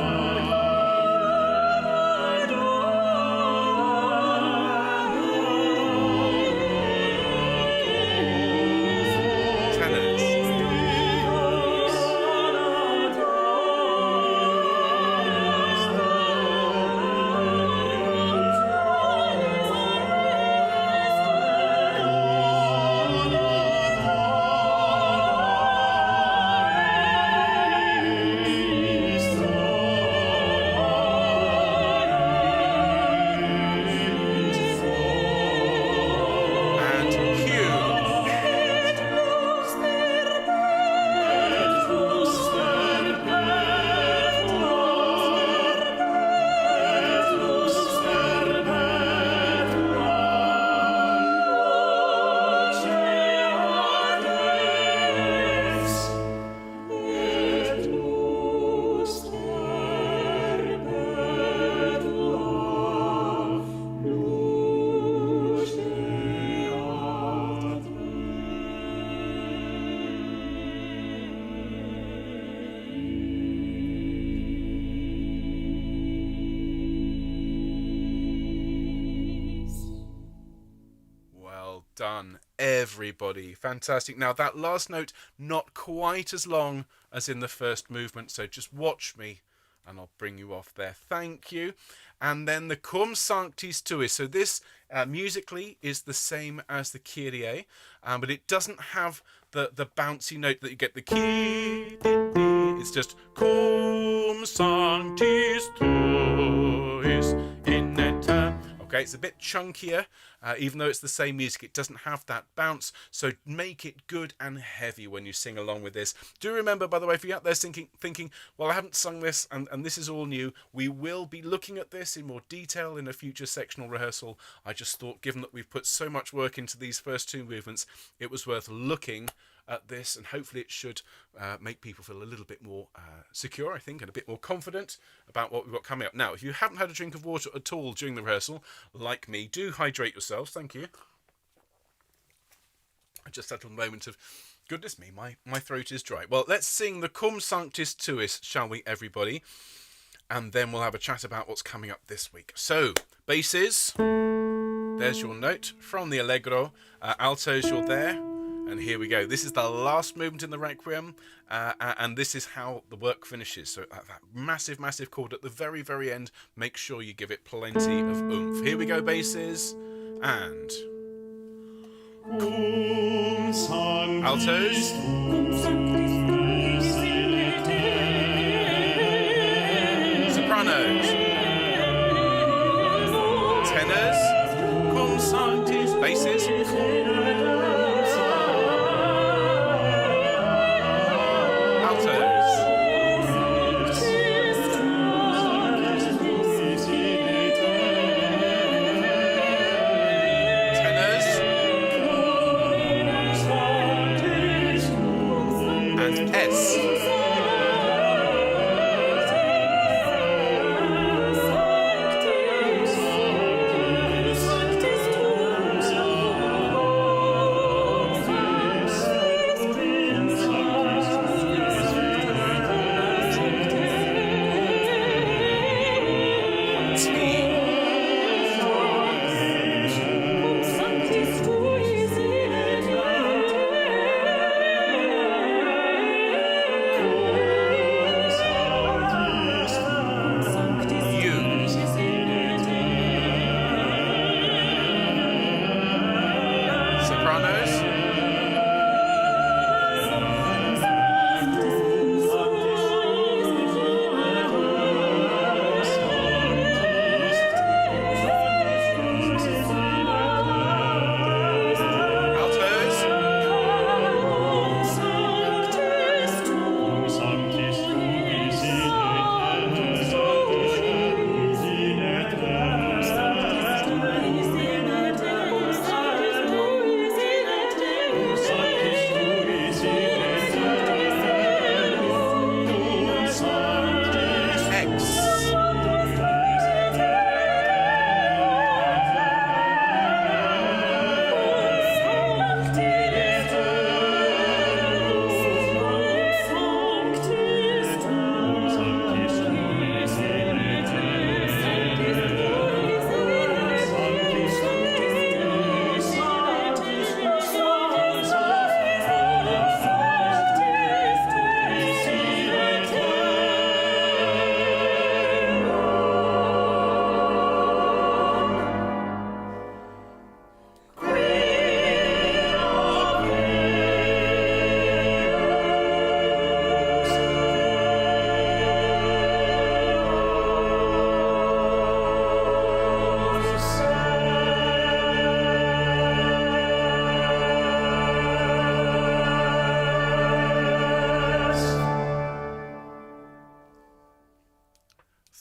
Done, everybody. Fantastic. Now that last note, not quite as long as in the first movement, so just watch me and I'll bring you off there. Thank you. And then the Cum Sanctis Tuis. So this musically is the same as the Kyrie, but it doesn't have the bouncy note that you get, the Kyrie. It's just Cum Sanctis Tuis in Aeternam. Okay, it's a bit chunkier, even though it's the same music. It doesn't have that bounce, so make it good and heavy when you sing along with this. Do remember, by the way, if you're out there thinking, well, I haven't sung this and this is all new, we will be looking at this in more detail in a future sectional rehearsal. I just thought, given that we've put so much work into these first two movements, it was worth looking at this, and hopefully it should make people feel a little bit more secure, I think, and a bit more confident about what we've got coming up. Now, if you haven't had a drink of water at all during the rehearsal, like me, do hydrate yourselves. Thank you. I just had a moment of, goodness me, my throat is dry. Well, let's sing the Cum Sanctis Tuis, shall we, everybody? And then we'll have a chat about what's coming up this week. So, basses, there's your note from the Allegro. Altos, you're there. And here we go. This is the last movement in the Requiem, and this is how the work finishes. So that massive, massive chord at the very, very end, make sure you give it plenty of oomph. Here we go, basses, and altos, sopranos, tenors, cum sanctis, basses,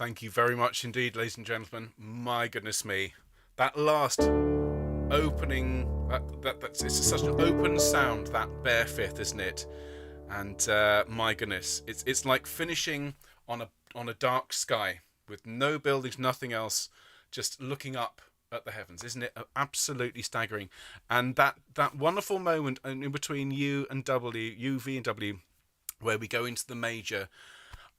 Thank you very much indeed, ladies and gentlemen. My goodness me. That last opening, that's it's such an open sound, that bare fifth, isn't it? And my goodness, it's like finishing on a dark sky with no buildings, nothing else, just looking up at the heavens, isn't it? Absolutely staggering. And that wonderful moment in between U and W, U, V, and W, where we go into the major.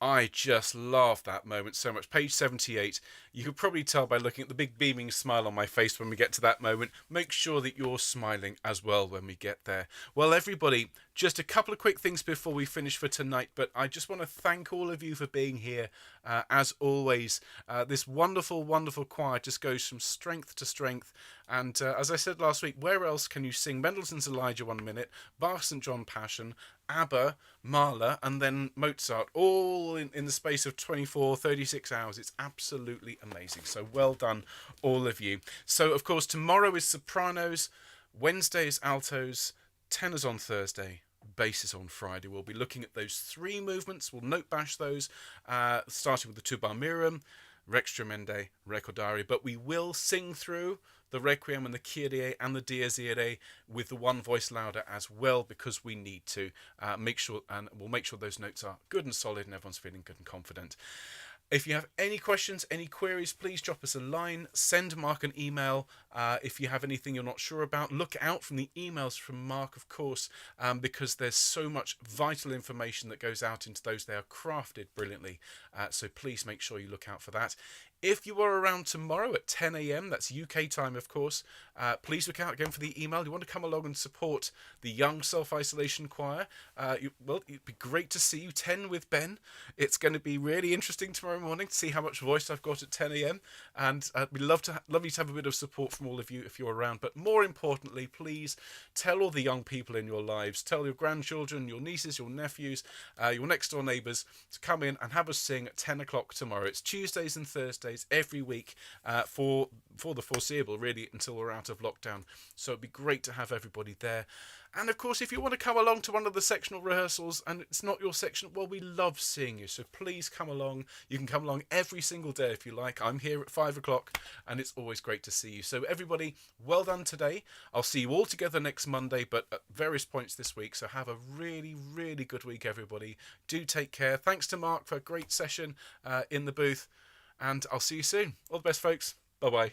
I just love that moment so much. Page 78. You could probably tell by looking at the big beaming smile on my face when we get to that moment. Make sure that you're smiling as well when we get there. Well, everybody, just a couple of quick things before we finish for tonight, but I just want to thank all of you for being here. As always, this wonderful, wonderful choir just goes from strength to strength. And as I said last week, where else can you sing Mendelssohn's Elijah 1 minute, Bach's St. John Passion, ABBA, Mahler, and then Mozart, all in the space of 24, 36 hours. It's absolutely amazing. So well done, all of you. So, of course, tomorrow is sopranos, Wednesday is altos, tenors on Thursday, basses on Friday. We'll be looking at those three movements. We'll note bash those, starting with the Tuba Mirum, Rex Tremendae, Recordare, but we will sing through the Requiem and the Kyrie and the Dies Irae with the one voice louder as well, because we need to make sure, and we'll make sure those notes are good and solid and everyone's feeling good and confident. If you have any questions, any queries, please drop us a line, send Mark an email. If you have anything you're not sure about, look out from the emails from Mark, of course, because there's so much vital information that goes out into those. They are crafted brilliantly, so please make sure you look out for that. If you are around tomorrow at 10 a.m, that's UK time, of course, please look out again for the email. You want to come along and support the Young Self-Isolation Choir. Well, it'd be great to see you, 10 with Ben. It's going to be really interesting tomorrow morning to see how much voice I've got at 10 a.m. And we'd love to have a bit of support from all of you if you're around. But more importantly, please tell all the young people in your lives, tell your grandchildren, your nieces, your nephews, your next door neighbours to come in and have us sing at 10 o'clock tomorrow. It's Tuesdays and Thursdays every week for the foreseeable, really, until we're out of lockdown. So it'd be great to have everybody there. And of course, if you want to come along to one of the sectional rehearsals and it's not your section, well, we love seeing you. So please come along. You can come along every single day if you like. I'm here at 5 o'clock and it's always great to see you. So everybody, well done today. I'll see you all together next Monday, but at various points this week. So have a really, really good week, everybody. Do take care. Thanks to Mark for a great session in the booth. And I'll see you soon. All the best, folks. Bye-bye.